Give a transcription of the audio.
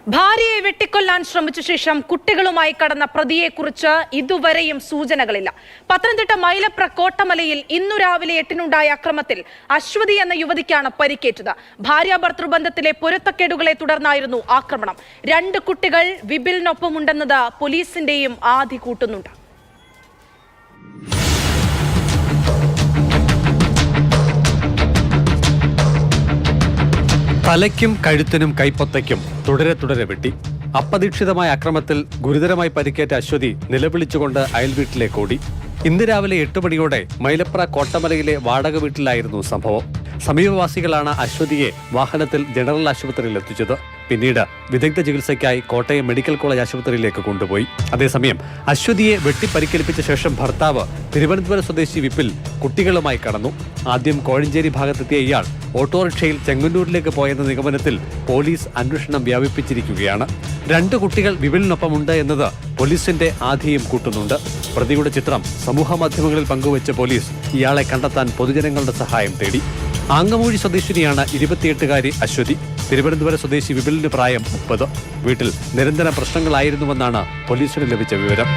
ഭാര്യയെ വെട്ടിക്കൊല്ലാൻ ശ്രമിച്ച ശേഷം കുട്ടികളുമായി കടന്ന പ്രതിയെക്കുറിച്ച് ഇതുവരെയും സൂചനകളില്ല. പത്തനംതിട്ട മൈലപ്ര കോട്ടമലയിൽ ഇന്നു രാവിലെ 8-നുണ്ടായ അക്രമത്തിൽ അശ്വതി എന്ന യുവതിക്കാണ് പരിക്കേറ്റത്. ഭാര്യ ഭർത്തൃബന്ധത്തിലെ പൊരുത്തക്കേടുകളെ തുടർന്നായിരുന്നു ആക്രമണം. 2 കുട്ടികൾ വിപിലിനൊപ്പമുണ്ടെന്നത് പോലീസിന്റെയും ആധി കൂട്ടുന്നുണ്ട്. തലയ്ക്കും കഴുത്തിനും കൈപ്പൊത്തയ്ക്കും തുടരെ വെട്ടി. അപ്രതീക്ഷിതമായ അക്രമത്തിൽ ഗുരുതരമായി പരിക്കേറ്റ അശ്വതി നിലവിളിച്ചുകൊണ്ട് അയൽവീട്ടിലേക്ക് ഓടി. ഇന്ന് രാവിലെ 8 മണിയോടെ മൈലപ്ര കോട്ടമലയിലെ വാടക വീട്ടിലായിരുന്നു സംഭവം. സമീപവാസികളാണ് അശ്വതിയെ വാഹനത്തിൽ ജനറൽ ആശുപത്രിയിൽ എത്തിച്ചത്. പിന്നീട് വിദഗ്ധ ചികിത്സയ്ക്കായി കോട്ടയം മെഡിക്കൽ കോളേജ് ആശുപത്രിയിലേക്ക് കൊണ്ടുപോയി. അതേസമയം അശ്വതിയെ വെട്ടിപ്പരിക്കേൽപ്പിച്ച ശേഷം ഭർത്താവ് തിരുവനന്തപുരം സ്വദേശി വിപിൽ കുട്ടികളുമായി കടന്നു. ആദ്യം കോഴഞ്ചേരി ഭാഗത്തെത്തിയ ഇയാൾ ഓട്ടോറിക്ഷയിൽ ചെങ്ങന്നൂരിലേക്ക് പോയെന്ന നിഗമനത്തിൽ പോലീസ് അന്വേഷണം വ്യാപിപ്പിച്ചിരിക്കുകയാണ്. 2 കുട്ടികൾ വിപിലിനൊപ്പമുണ്ട് എന്നത് പോലീസിന്റെ ആധിയും കൂട്ടുന്നുണ്ട്. പ്രതിയുടെ ചിത്രം സമൂഹമാധ്യമങ്ങളിൽ പങ്കുവച്ച പോലീസ് ഇയാളെ കണ്ടെത്താൻ പൊതുജനങ്ങളുടെ സഹായം തേടി. ആങ്ങമൂഴി സ്വദേശിനിയാണ് 28-കാരി അശ്വതി. തിരുവനന്തപുരം സ്വദേശി വിപിലിന് പ്രായം 30. വീട്ടിൽ നിരന്തരം പ്രശ്നങ്ങളായിരുന്നുവെന്നാണ് പോലീസിന് ലഭിച്ച വിവരം.